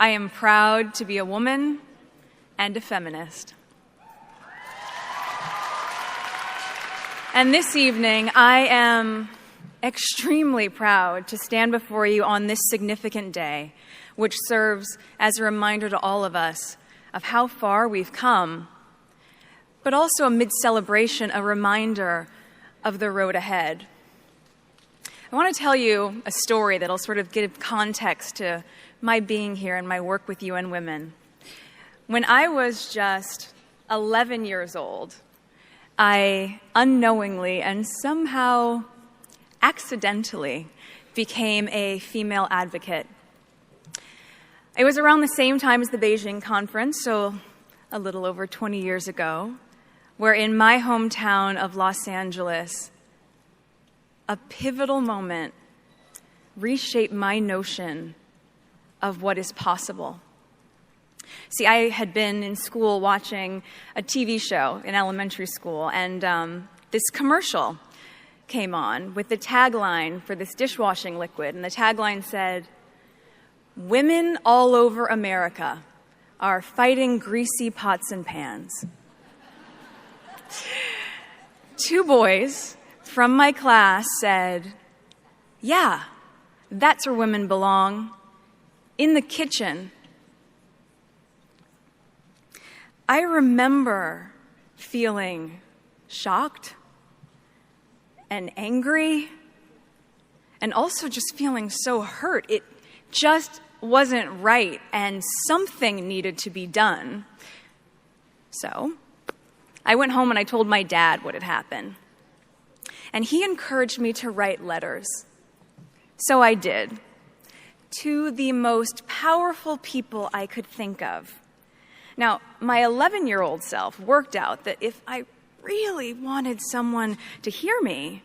I am proud to be a woman and a feminist. And this evening, I am extremely proud to stand before you on this significant day, which serves as a reminder to all of us of how far we've come, but also amid celebration, a reminder of the road ahead. I want to tell you a story that'll sort of give context to my being here and my work with UN Women. When I was just 11 years old, I unknowingly and somehow accidentally became a female advocate. It was around the same time as the Beijing conference, so a little over 20 years ago, where in my hometown of Los Angeles, a pivotal moment reshaped my notion of what is possible. See, I had been in school watching a TV show in elementary school, and this commercial came on with the tagline for this dishwashing liquid, and the tagline said, "Women all over America are fighting greasy pots and pans." Two boys from my class said, "Yeah, that's where women belong, in the kitchen." I remember feeling shocked and angry, and also just feeling so hurt. It just wasn't right, and something needed to be done. So I went home and I told my dad what had happened. And he encouraged me to write letters. So I did, to the most powerful people I could think of. Now, my 11-year-old self worked out that if I really wanted someone to hear me,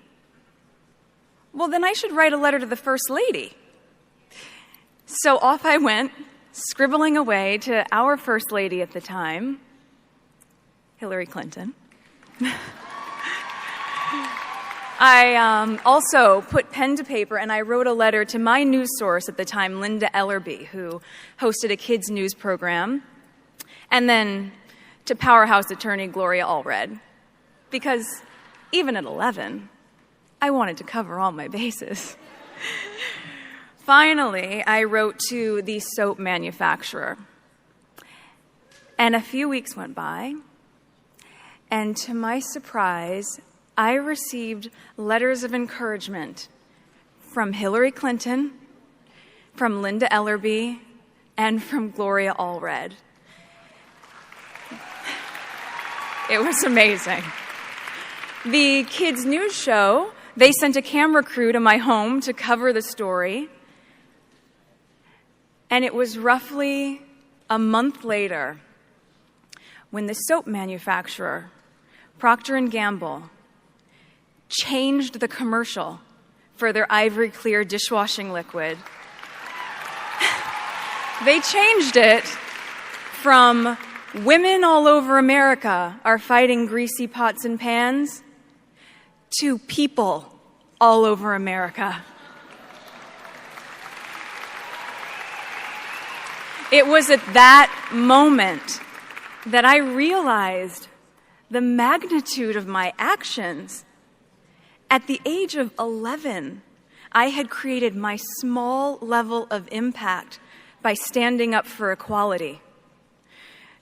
well, then I should write a letter to the First Lady. So off I went, scribbling away to our First Lady at the time, Hillary Clinton. I also put pen to paper and I wrote a letter to my news source at the time, Linda Ellerby, who hosted a kids' news program, and then to powerhouse attorney Gloria Allred, because even at 11, I wanted to cover all my bases. Finally, I wrote to the soap manufacturer, and a few weeks went by, and to my surprise, I received letters of encouragement from Hillary Clinton, from Linda Ellerby, and from Gloria Allred. It was amazing. The kids' news show, they sent a camera crew to my home to cover the story. And it was roughly a month later when the soap manufacturer, Procter & Gamble, changed the commercial for their Ivory Clear dishwashing liquid. They changed it from "Women all over America are fighting greasy pots and pans" to "People all over America." It was at that moment that I realized the magnitude of my actions. At the age of 11, I had created my small level of impact by standing up for equality.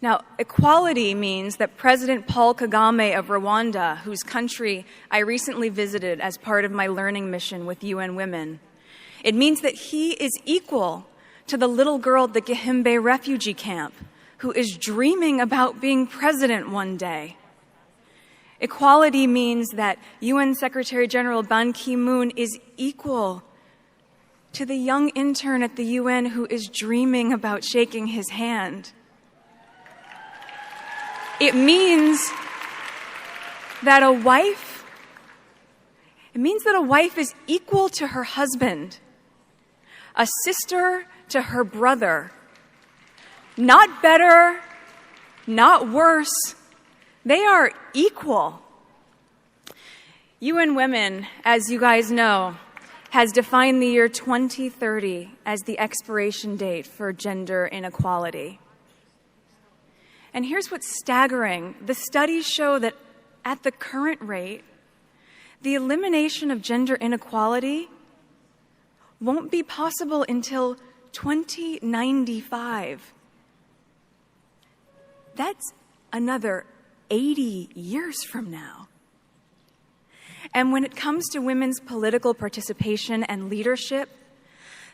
Now, equality means that President Paul Kagame of Rwanda, whose country I recently visited as part of my learning mission with UN Women, it means that he is equal to the little girl at the Gihembe refugee camp who is dreaming about being president one day. Equality means that UN Secretary General Ban Ki-moon is equal to the young intern at the UN who is dreaming about shaking his hand. It means that a wife is equal to her husband, a sister to her brother. Not better, not worse. They are equal. UN Women, as you guys know, has defined the year 2030 as the expiration date for gender inequality. And here's what's staggering. The studies show that at the current rate, the elimination of gender inequality won't be possible until 2095. That's another 80 years from now. And when it comes to women's political participation and leadership,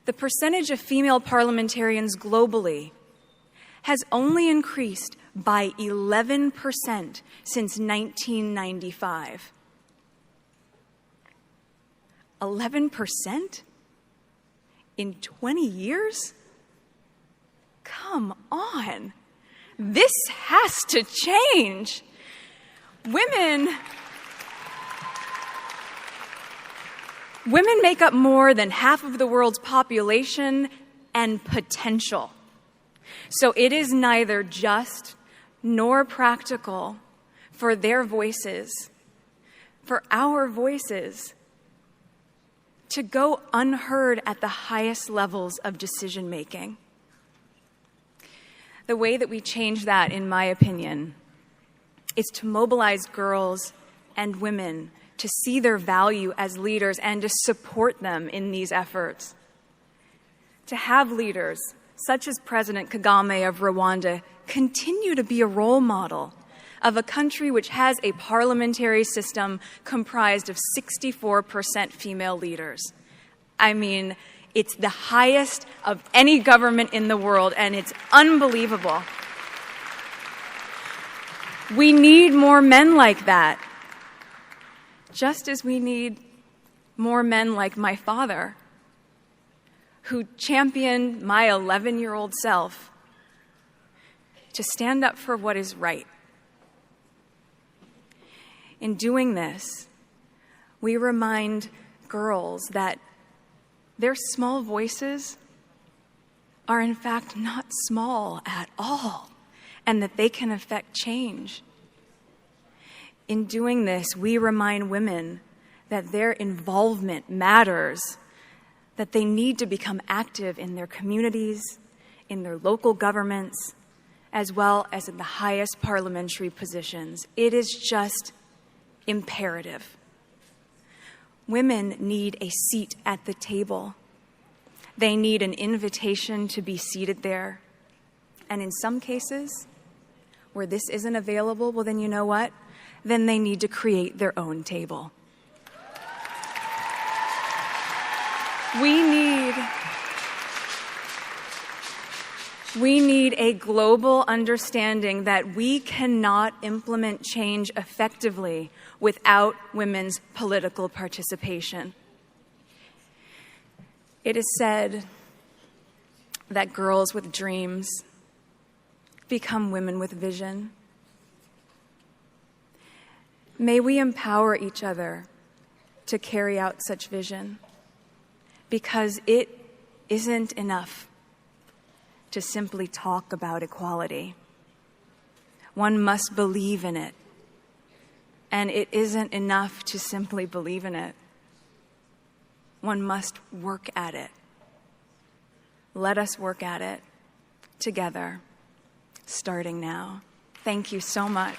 the percentage of female parliamentarians globally has only increased by 11% since 1995. 11%? In 20 years? Come on. This has to change. Women make up more than half of the world's population and potential. So it is neither just nor practical for their voices, for our voices, to go unheard at the highest levels of decision making. The way that we change that, in my opinion, is to mobilize girls and women to see their value as leaders and to support them in these efforts. To have leaders, such as President Kagame of Rwanda, continue to be a role model of a country which has a parliamentary system comprised of 64% female leaders. I mean, it's the highest of any government in the world, and it's unbelievable. We need more men like that, just as we need more men like my father, who championed my 11-year-old self to stand up for what is right. In doing this, we remind girls that their small voices are in fact not small at all, and that they can affect change. In doing this, we remind women that their involvement matters, that they need to become active in their communities, in their local governments, as well as in the highest parliamentary positions. It is just imperative. Women need a seat at the table. They need an invitation to be seated there. And in some cases, where this isn't available, well, then you know what? Then they need to create their own table. We need a global understanding that we cannot implement change effectively without women's political participation. It is said that girls with dreams become women with vision. May we empower each other to carry out such vision, because it isn't enough to simply talk about equality. One must believe in it, and it isn't enough to simply believe in it. One must work at it. Let us work at it together, starting now. Thank you so much.